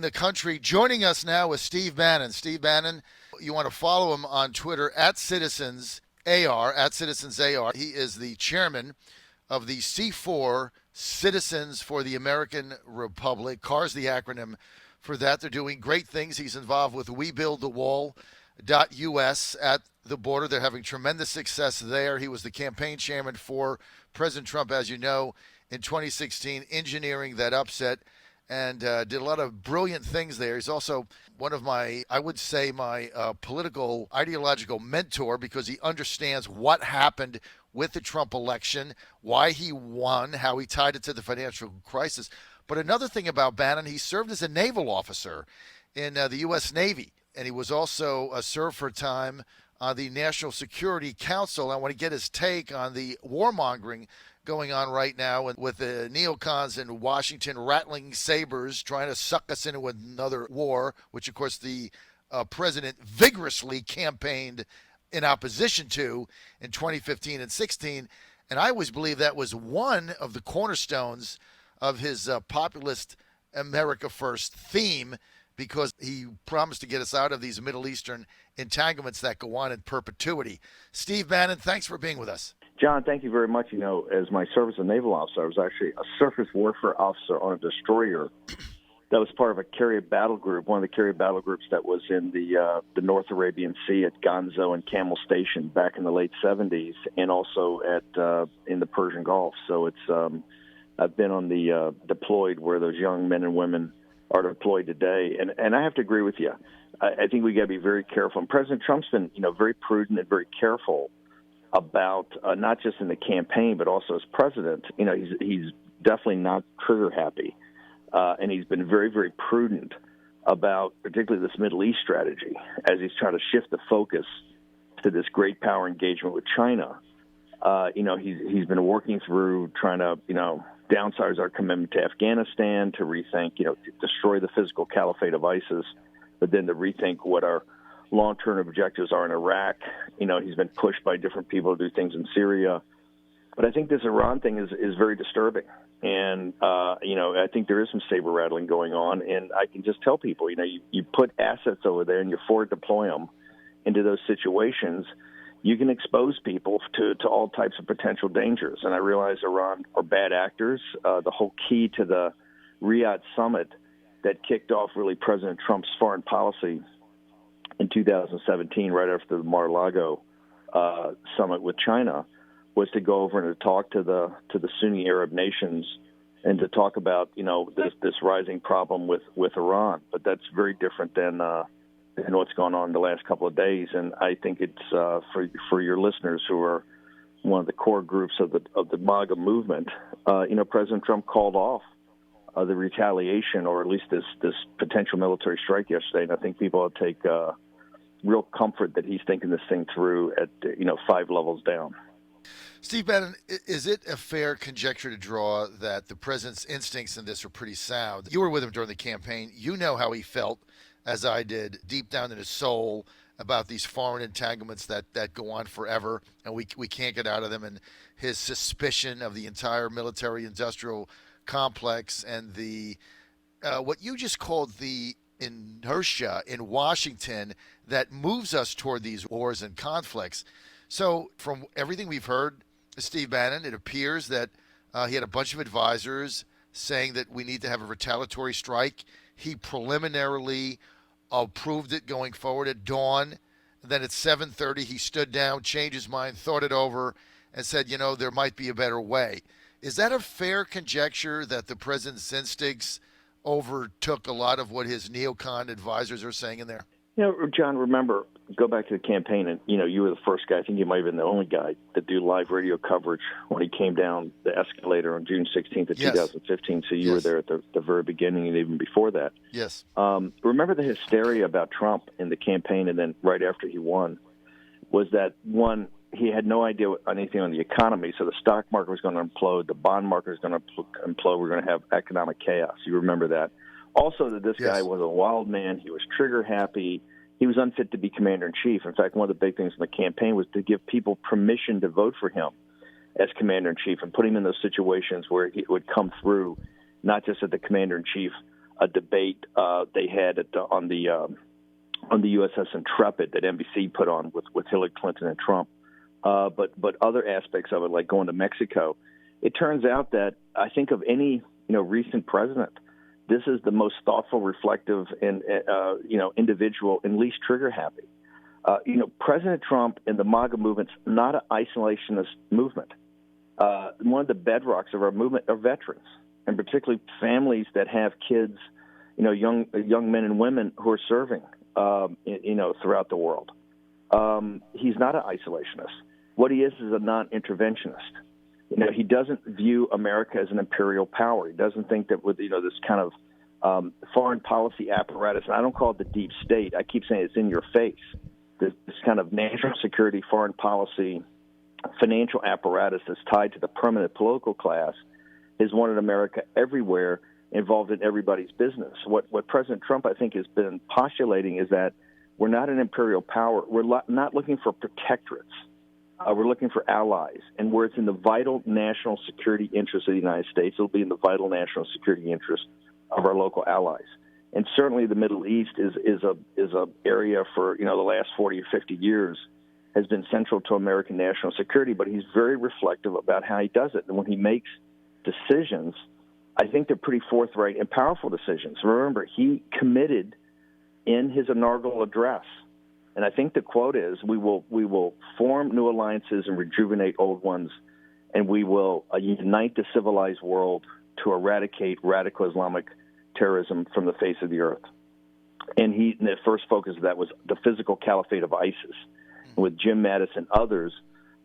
the country. Joining us now is Steve Bannon. Steve Bannon, you want to follow him on Twitter at CitizensAR, at CitizensAR. He is the chairman of the C4 Citizens for the American Republic. CAR's the acronym for that. They're doing great things. He's involved with WeBuildTheWall.us at the border. They're having tremendous success there. He was the campaign chairman for President Trump, as you know, in 2016, engineering that upset, and did a lot of brilliant things there. He's also one of my, I would say, my political, ideological mentor, because he understands what happened with the Trump election, why he won, how he tied it to the financial crisis. But another thing about Bannon, he served as a naval officer in the U.S. Navy, and he was also served for a time on the National Security Council. I want to get his take on the warmongering going on right now, and with the neocons in Washington rattling sabers, trying to suck us into another war, which, of course, the president vigorously campaigned in opposition to in 2015 and 16. And I always believe that was one of the cornerstones of his populist America First theme, because he promised to get us out of these Middle Eastern entanglements that go on in perpetuity. Steve Bannon, thanks for being with us. John, thank you very much. You know, as my service as a naval officer, I was actually a surface warfare officer on a destroyer that was part of a carrier battle group, one of the carrier battle groups that was in the North Arabian Sea at Gonzo and Camel Station back in the late 70s, and also at in the Persian Gulf. So it's I've been on the deployed where those young men and women are deployed today, and I have to agree with you. I think we got to be very careful. And President Trump's been, very prudent and very careful about not just in the campaign but also as president. He's definitely not trigger happy, and he's been very, very prudent about particularly this Middle East strategy as he's trying to shift the focus to this great power engagement with China. He's been working through trying to downsize our commitment to Afghanistan, to rethink, to destroy the physical caliphate of ISIS, but then to rethink what our long-term objectives are in Iraq. He's been pushed by different people to do things in Syria. But I think this Iran thing is very disturbing. And, I think there is some saber rattling going on. And I can just tell people, you put assets over there and you forward deploy them into those situations, you can expose people to all types of potential dangers. And I realize Iran are bad actors. The whole key to the Riyadh summit that kicked off really President Trump's foreign policy in 2017, right after the Mar-a-Lago summit with China, was to go over and to talk to the Sunni Arab nations and to talk about this rising problem with Iran. But that's very different than what's gone on in the last couple of days. And I think it's for your listeners who are one of the core groups of the MAGA movement. President Trump called off the retaliation, or at least this potential military strike yesterday. And I think people will take real comfort that he's thinking this thing through at 5 levels down. Steve Bannon, is it a fair conjecture to draw that the president's instincts in this are pretty sound? You were with him during the campaign. You know how he felt, as I did, deep down in his soul, about these foreign entanglements that go on forever, and we can't get out of them, and his suspicion of the entire military-industrial complex and the what you just called the inertia in Washington that moves us toward these wars and conflicts. So from everything we've heard, Steve Bannon, it appears that he had a bunch of advisors saying that we need to have a retaliatory strike. He preliminarily approved it going forward at dawn. Then at 7:30, he stood down, changed his mind, thought it over, and said, there might be a better way. Is that a fair conjecture that the president's instincts overtook a lot of what his neocon advisors are saying in there? John, remember, go back to the campaign, and, you were the first guy, I think you might have been the only guy, to do live radio coverage when he came down the escalator on June 16th of 2015. So you were there at the very beginning and even before that. Yes. Remember the hysteria about Trump in the campaign and then right after he won was that, one, he had no idea anything on the economy, so the stock market was going to implode, the bond market was going to implode, we're going to have economic chaos. You remember that. Also, that this guy was a wild man. He was trigger happy. He was unfit to be commander-in-chief. In fact, one of the big things in the campaign was to give people permission to vote for him as commander-in-chief and put him in those situations where he would come through, not just at the commander-in-chief a debate they had on the USS Intrepid that NBC put on with Hillary Clinton and Trump. But other aspects of it, like going to Mexico, it turns out that I think of any recent president, this is the most thoughtful, reflective, and individual and least trigger happy. President Trump and the MAGA movement's not an isolationist movement. One of the bedrocks of our movement are veterans, and particularly families that have kids, young men and women who are serving, throughout the world. He's not an isolationist. What he is a non-interventionist. He doesn't view America as an imperial power. He doesn't think that with this kind of foreign policy apparatus, and I don't call it the deep state. I keep saying it's in your face. This kind of national security, foreign policy, financial apparatus that's tied to the permanent political class has wanted America everywhere, involved in everybody's business. What President Trump, I think, has been postulating is that we're not an imperial power. We're not looking for protectorates. We're looking for allies. And where it's in the vital national security interest of the United States, it'll be in the vital national security interest of our local allies. And certainly the Middle East is a area for the last 40 or 50 years has been central to American national security. But he's very reflective about how he does it. And when he makes decisions, I think they're pretty forthright and powerful decisions. Remember, he committed in his inaugural address, and I think the quote is, we will form new alliances and rejuvenate old ones, and we will unite the civilized world to eradicate radical Islamic terrorism from the face of the earth. And the first focus of that was the physical caliphate of ISIS. And with Jim Mattis and others,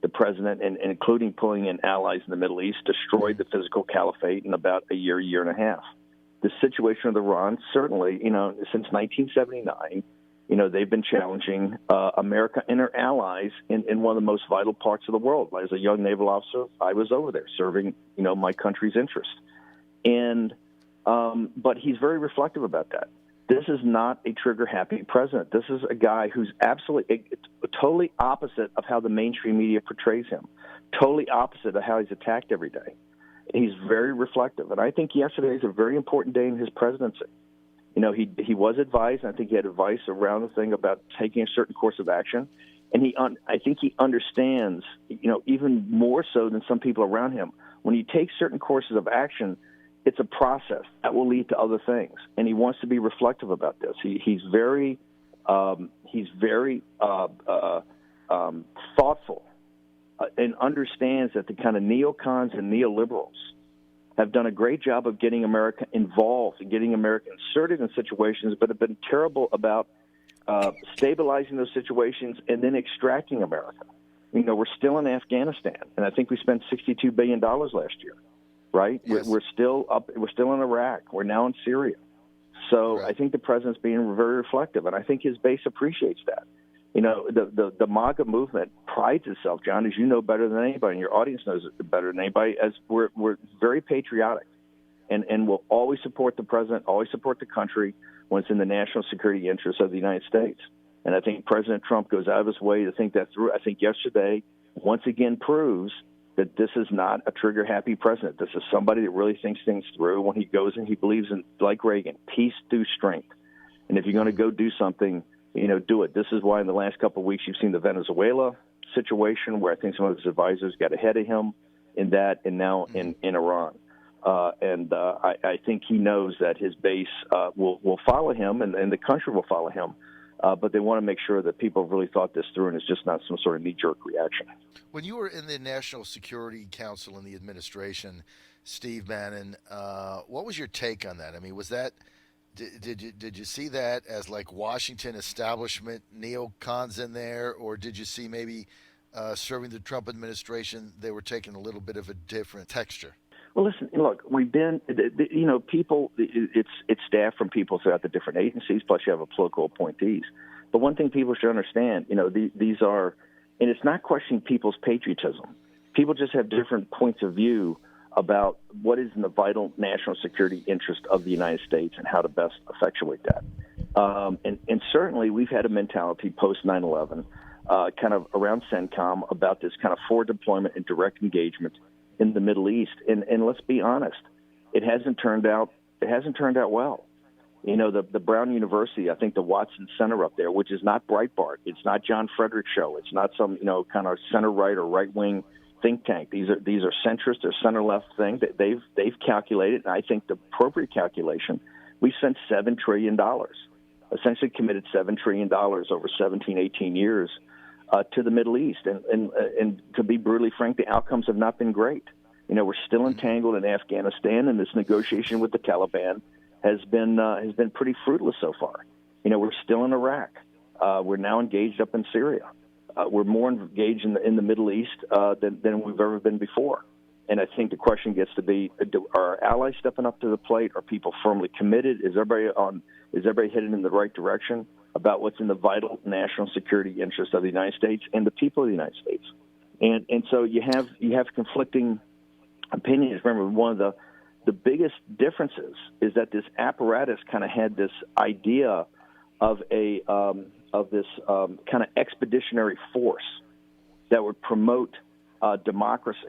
the president, and including pulling in allies in the Middle East, destroyed the physical caliphate in about a year and a half. The situation of Iran, certainly, since 1979, they've been challenging America and her allies in one of the most vital parts of the world. As a young naval officer, I was over there serving, my country's interest. And but he's very reflective about that. This is not a trigger-happy president. This is a guy who's absolutely totally opposite of how the mainstream media portrays him, totally opposite of how he's attacked every day. He's very reflective. And I think yesterday is a very important day in his presidency. He was advised, and I think he had advice around the thing about taking a certain course of action. And I think he understands, even more so than some people around him, when you take certain courses of action, it's a process that will lead to other things. And he wants to be reflective about this. He's very thoughtful and understands that the kind of neocons and neoliberals have done a great job of getting America involved and getting America inserted in situations, but have been terrible about stabilizing those situations and then extracting America. We're still in Afghanistan, and I think we spent $62 billion last year, right? Yes. We're still in Iraq. We're now in Syria. So right. I think the president's being very reflective, and I think his base appreciates that. The MAGA movement prides itself, John, as you know better than anybody, and your audience knows it better than anybody, as we're very patriotic and will always support the president, always support the country when it's in the national security interests of the United States. And I think President Trump goes out of his way to think that through. I think yesterday once again proves that this is not a trigger-happy president. This is somebody that really thinks things through. When he goes in, he believes in, like Reagan, peace through strength. And if you're going to go do something, do it. This is why in the last couple of weeks you've seen the Venezuela situation where I think some of his advisors got ahead of him in that, and now in Iran. I think he knows that his base will follow him, and the country will follow him. But they want to make sure that people have really thought this through, and it's just not some sort of knee-jerk reaction. When you were in the National Security Council in the administration, Steve Bannon, what was your take on that? I mean, was that did you see that as like Washington establishment neocons in there, or did you see maybe serving the Trump administration, they were taking a little bit of a different texture? Well, listen, look, we've been, people, it's staff from people throughout the different agencies, plus you have political appointees. But one thing people should understand, these are, and it's not questioning people's patriotism. People just have different points of view about what is in the vital national security interest of the United States and how to best effectuate that. And certainly we've had a mentality post 9/11, kind of around CENTCOM, about this kind of forward deployment and direct engagement in the Middle East. And let's be honest, it hasn't turned out well. The Brown University, I think the Watson Center up there, which is not Breitbart. It's not John Fredericks show. It's not some, kind of center-right or right-wing think tank. These are centrist or center-left thing that they've calculated, and I think the appropriate calculation, we spent $7 trillion, essentially committed $7 trillion over 17, 18 years to the Middle East. And to be brutally frank, the outcomes have not been great. We're still entangled in Afghanistan, and this negotiation with the Taliban has been pretty fruitless so far. We're still in Iraq. We're now engaged up in Syria. We're more engaged in the Middle East than we've ever been before. And I think the question gets to be: are our allies stepping up to the plate? Are people firmly committed? Is everybody headed in the right direction about what's in the vital national security interest of the United States and the people of the United States? And so you have conflicting opinions. Remember, one of the biggest differences is that this apparatus kind of had this idea of this kind of expeditionary force that would promote democracy.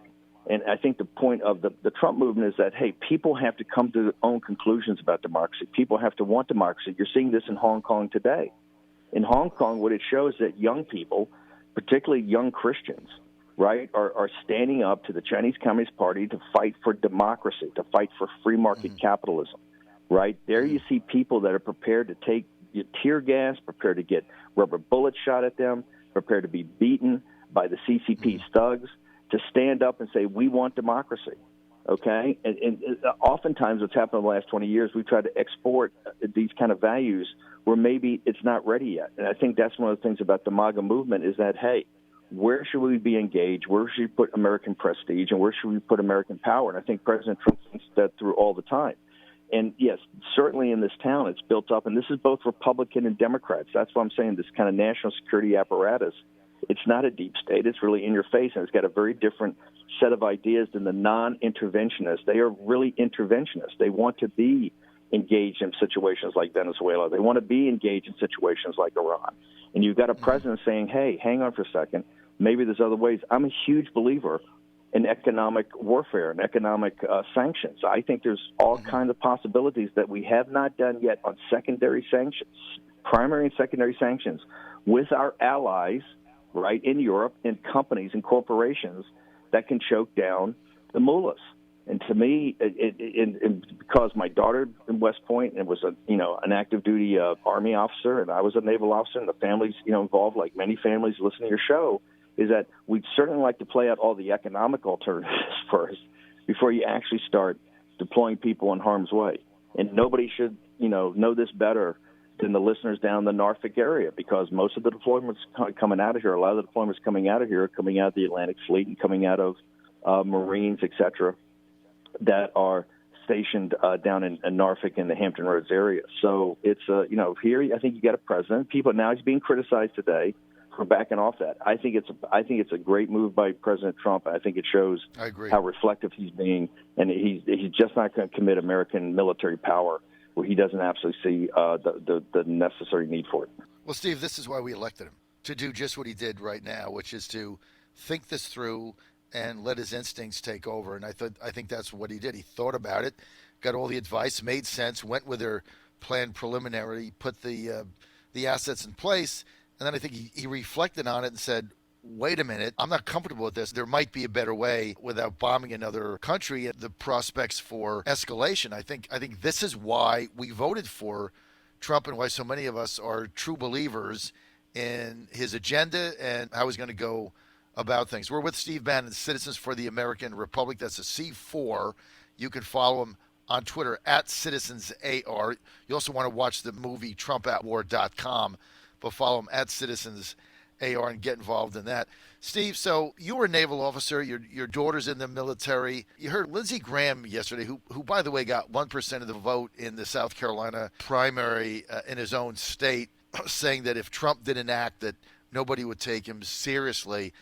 And I think the point of the Trump movement is that, hey, people have to come to their own conclusions about democracy. People have to want democracy. You're seeing this in Hong Kong today. In Hong Kong, what it shows is that young people, particularly young Christians, right, are standing up to the Chinese Communist Party to fight for democracy, to fight for free market capitalism, right? There you see people that are prepared to take tear gas, prepared to get rubber bullets shot at them, prepared to be beaten by the CCP thugs, to stand up and say, we want democracy, okay? And oftentimes what's happened in the last 20 years, we've tried to export these kind of values where maybe it's not ready yet. And I think that's one of the things about the MAGA movement is that, hey, where should we be engaged? Where should we put American prestige? And where should we put American power? And I think President Trump thinks that through all the time. And, yes, certainly in this town it's built up, and this is both Republican and Democrats. That's why I'm saying this kind of national security apparatus, it's not a deep state. It's really in your face, and it's got a very different set of ideas than the non-interventionists. They are really interventionists. They want to be engaged in situations like Venezuela. They want to be engaged in situations like Iran. And you've got a president saying, hey, hang on for a second. Maybe there's other ways. I'm a huge believer in economic warfare and economic sanctions. I think there's all kinds of possibilities that we have not done yet on secondary sanctions, primary and secondary sanctions, with our allies, right, in Europe, and companies and corporations that can choke down the mullahs. And to me, because my daughter in West Point and was an active duty Army officer, and I was a naval officer, and the families involved, like many families listening to your show, is that we'd certainly like to play out all the economic alternatives first before you actually start deploying people in harm's way. And nobody should know this better than the listeners down in the Norfolk area, because most of the deployments coming out of here, a lot of the deployments coming out of here are coming out of the Atlantic Fleet and coming out of Marines, et cetera, that are stationed down in Norfolk and the Hampton Roads area. So it's, here I think you got a president. People now he's being criticized today for backing off that. I think it's a great move by President Trump. I think it shows how reflective he's being, and he's just not going to commit American military power where he doesn't absolutely see the necessary need for it. Well, Steve, this is why we elected him, to do just what he did right now, which is to think this through and let his instincts take over. And I think that's what he did. He thought about it, got all the advice, made sense, went with their plan preliminary, put the assets in place, and then I think he reflected on it and said, wait a minute, I'm not comfortable with this. There might be a better way without bombing another country. The prospects for escalation. I think this is why we voted for Trump and why so many of us are true believers in his agenda and how he's going to go about things. We're with Steve Bannon, Citizens for the American Republic. That's a C4. You can follow him on Twitter at CitizensAR. You also want to watch the movie TrumpAtWar.com, but follow him at CitizensAR and get involved in that. Steve, so you were a naval officer. Your daughter's in the military. You heard Lindsey Graham yesterday, who by the way got 1% of the vote in the South Carolina primary in his own state, saying that if Trump didn't act, that nobody would take him seriously.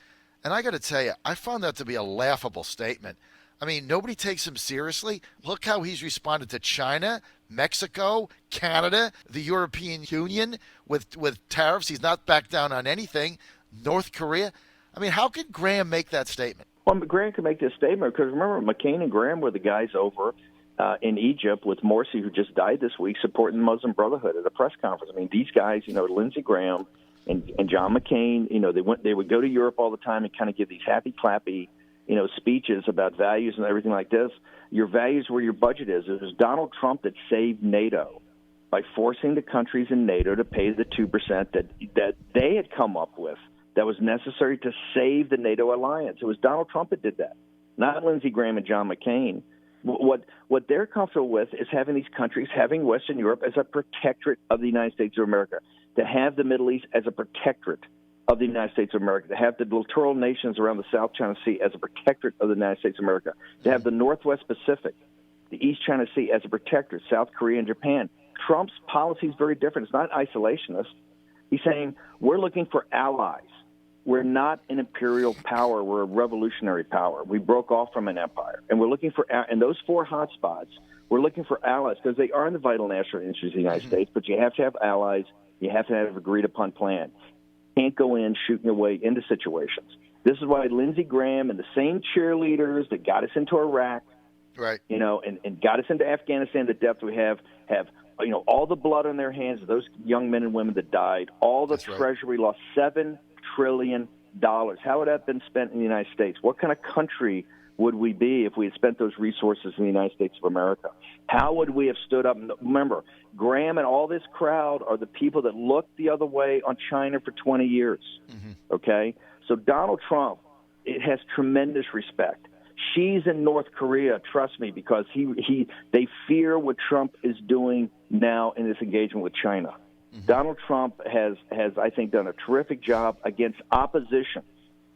And I got to tell you, I found that to be a laughable statement. I mean, nobody takes him seriously. Look how he's responded to China, Mexico, Canada, the European Union with tariffs. He's not backed down on anything. North Korea. I mean, how could Graham make that statement? Well, Graham can make this statement because remember, McCain and Graham were the guys over in Egypt with Morsi, who just died this week, supporting the Muslim Brotherhood at a press conference. I mean, these guys, Lindsey Graham and John McCain, they would go to Europe all the time and kind of give these happy clappy, speeches about values and everything like this. Your values where your budget is. It was Donald Trump that saved NATO by forcing the countries in NATO to pay the 2% that they had come up with that was necessary to save the NATO alliance. It was Donald Trump that did that, not Lindsey Graham and John McCain. What they're comfortable with is having these countries, having Western Europe as a protectorate of the United States of America, to have the Middle East as a protectorate of the United States of America, to have the littoral nations around the South China Sea as a protectorate of the United States of America, to have the Northwest Pacific, the East China Sea as a protectorate, South Korea and Japan. Trump's policy is very different. It's not isolationist. He's saying we're looking for allies. We're not an imperial power. We're a revolutionary power. We broke off from an empire. And we're looking for, in those 4 hotspots, we're looking for allies because they are in the vital national interests of the United States, but you have to have allies. You have to have an agreed-upon plan. You can't go in shooting your way into situations. This is why Lindsey Graham and the same cheerleaders that got us into Iraq, right, and got us into Afghanistan, the depth we have all the blood on their hands of those young men and women that died, all the treasury lost, $7 trillion. How would that have been spent in the United States? What kind of country would we be if we had spent those resources in the United States of America? How would we have stood up? Remember, Graham and all this crowd are the people that looked the other way on China for 20 years, okay? So Donald Trump, it has tremendous respect. She's in North Korea, trust me, because they fear what Trump is doing now in this engagement with China. Donald Trump has, I think, done a terrific job against opposition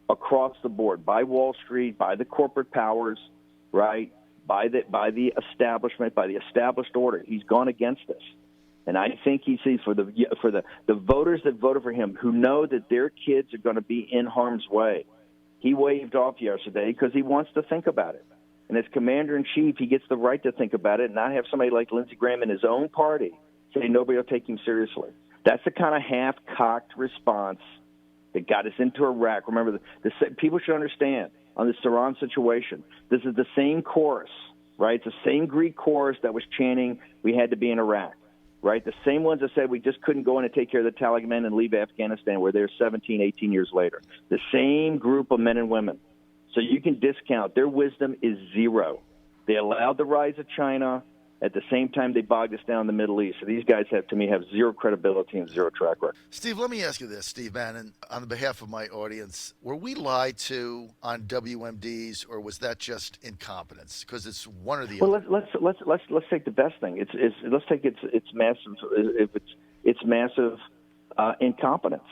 across the board, by Wall Street, by the corporate powers, right, by the establishment, by the established order. He's gone against this. And I think he sees for the voters that voted for him who know that their kids are going to be in harm's way. He waved off yesterday because he wants to think about it. And as commander-in-chief, he gets the right to think about it and not have somebody like Lindsey Graham in his own party say nobody will take him seriously. That's the kind of half-cocked response that got us into Iraq. Remember, people should understand on this Iran situation, this is the same chorus, right? It's the same Greek chorus that was chanting we had to be in Iraq, right? The same ones that said we just couldn't go in and take care of the Taliban and leave Afghanistan where they're 17, 18 years later. The same group of men and women. So you can discount. Their wisdom is zero. They allowed the rise of China. At the same time, they bogged us down in the Middle East. So these guys have zero credibility and zero track record. Steve, let me ask you this, Steve Bannon, on behalf of my audience. Were we lied to on WMDs, or was that just incompetence? Because it's one or the other. Well, let's take the best thing. Let's take it's massive. If it's massive incompetence,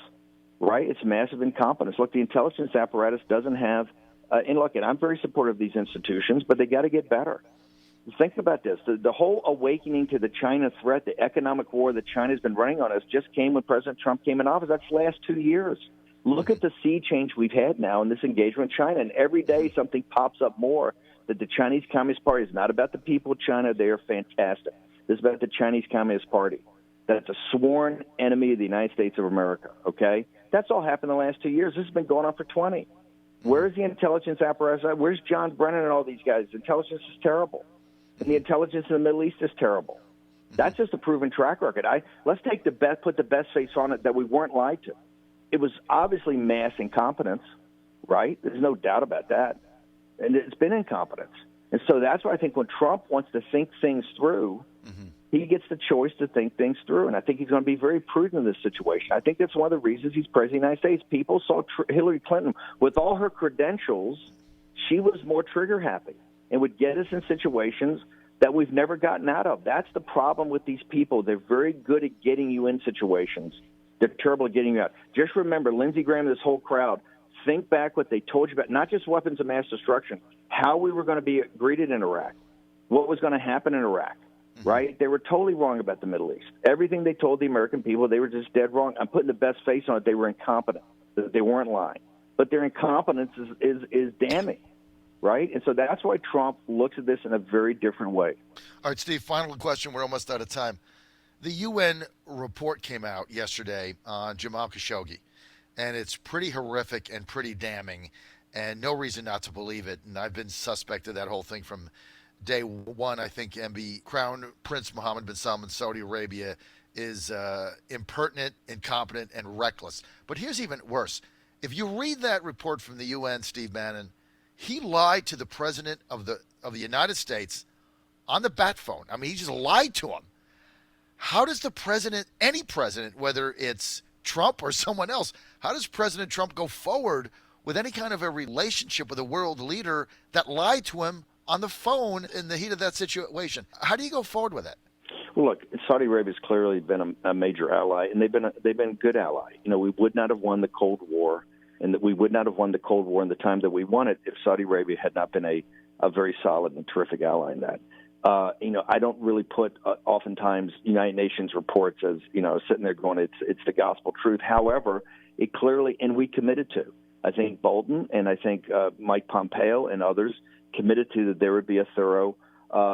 right? It's massive incompetence. Look, the intelligence apparatus doesn't have. And look, and I'm very supportive of these institutions, but they got to get better. Think about this. The whole awakening to the China threat, the economic war that China's been running on us, just came when President Trump came in office. That's the last 2 years. Look at the sea change we've had now in this engagement with China. And every day something pops up more that the Chinese Communist Party is not about the people of China. They are fantastic. This is about the Chinese Communist Party. That's a sworn enemy of the United States of America, okay? That's all happened in the last 2 years. This has been going on for 20. Where's the intelligence apparatus? Where's John Brennan and all these guys? Intelligence is terrible. And the intelligence in the Middle East is terrible. That's just a proven track record. Let's take put the best face on it that we weren't lied to. It was obviously mass incompetence, right? There's no doubt about that. And it's been incompetence. And so that's why I think when Trump wants to think things through, he gets the choice to think things through. And I think he's going to be very prudent in this situation. I think that's one of the reasons he's president of the United States. People saw Hillary Clinton, with all her credentials, she was more trigger happy and would get us in situations that we've never gotten out of. That's the problem with these people. They're very good at getting you in situations. They're terrible at getting you out. Just remember, Lindsey Graham and this whole crowd, think back what they told you about, not just weapons of mass destruction, how we were going to be greeted in Iraq, what was going to happen in Iraq, right? They were totally wrong about the Middle East. Everything they told the American people, they were just dead wrong. I'm putting the best face on it. They were incompetent. They weren't lying. But their incompetence is damning. Right? And so that's why Trump looks at this in a very different way. All right, Steve, final question. We're almost out of time. The UN report came out yesterday on Jamal Khashoggi, and it's pretty horrific and pretty damning, and no reason not to believe it. And I've been suspect of that whole thing from day one, I think MB Crown Prince Mohammed bin Salman, Saudi Arabia, is impertinent, incompetent, and reckless. But here's even worse. If you read that report from the UN, Steve Bannon, he lied to the president of the United States on the bat phone. I mean, he just lied to him. How does the president, any president, whether it's Trump or someone else, how does President Trump go forward with any kind of a relationship with a world leader that lied to him on the phone in the heat of that situation? How do you go forward with it? Well, look, Saudi Arabia's clearly been a major ally, and they've been a good ally. You know, we would not have won the Cold War, and that we would not have won the Cold War in the time that we won it if Saudi Arabia had not been a very solid and terrific ally in that. You know, I don't really put oftentimes United Nations reports as, you know, sitting there going, it's the gospel truth. However, it clearly, and we committed to. I think Bolton and I think Mike Pompeo and others committed to that there would be a thorough,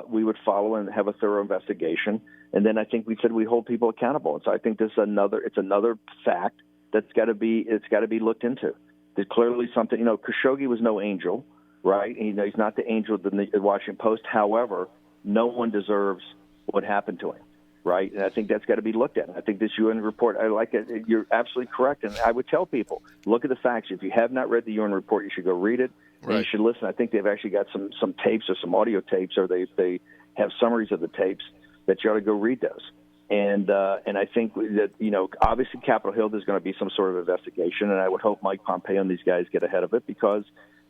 we would follow and have a thorough investigation. And then I think we said we hold people accountable. And so I think it's another fact it's got to be looked into. There's clearly something, you know, Khashoggi was no angel, right? And, you know, he's not the angel of the Washington Post. However, no one deserves what happened to him, right? And I think that's got to be looked at. I think this UN report, I like it. You're absolutely correct. And I would tell people, look at the facts. If you have not read the UN report, you should go read it. And Right. you should listen. I think they've actually got some tapes or some audio tapes, or they have summaries of the tapes that you ought to go read those. And I think that, you know, obviously Capitol Hill, there's going to be some sort of investigation, and I would hope Mike Pompeo and these guys get ahead of it because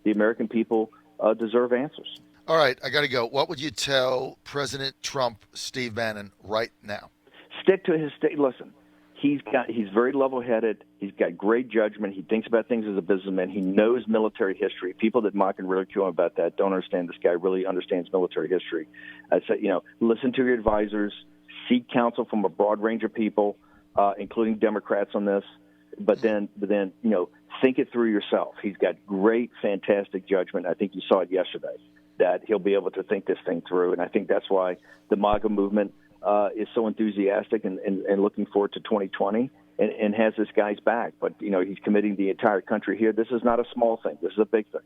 the American people deserve answers. All right, I got to go. What would you tell President Trump, Steve Bannon, right now? Stick to his state. Listen, he's very level-headed. He's got great judgment. He thinks about things as a businessman. He knows military history. People that mock and ridicule him about that don't understand this guy really understands military history. I said, you know, listen to your advisors, seek counsel from a broad range of people, including Democrats on this. But then, you know, think it through yourself. He's got great, fantastic judgment. I think you saw it yesterday, that he'll be able to think this thing through. And I think that's why the MAGA movement is so enthusiastic and looking forward to 2020 and has this guy's back. But, you know, he's committing the entire country here. This is not a small thing. This is a big thing.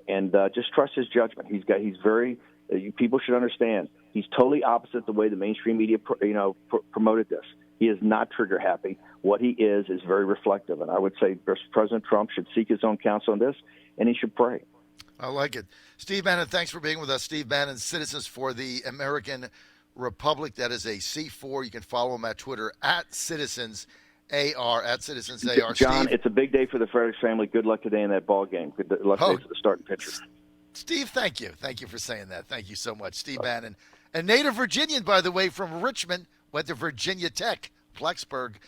And just trust his judgment. He's very people should understand, he's totally opposite the way the mainstream media promoted this. He is not trigger happy. What he is very reflective. And I would say President Trump should seek his own counsel on this, and he should pray. I like it. Steve Bannon, thanks for being with us. Steve Bannon, Citizens for the American Republic. That is a C4. You can follow him at Twitter at CitizensAR, at CitizensAR. John, Steve, it's a big day for the Fredericks family. Good luck today in that ball game. Good luck today for the starting pitcher. Steve, thank you. Thank you for saying that. Thank you so much. Steve Bannon, a native Virginian, by the way, from Richmond, went to Virginia Tech, Plattsburgh.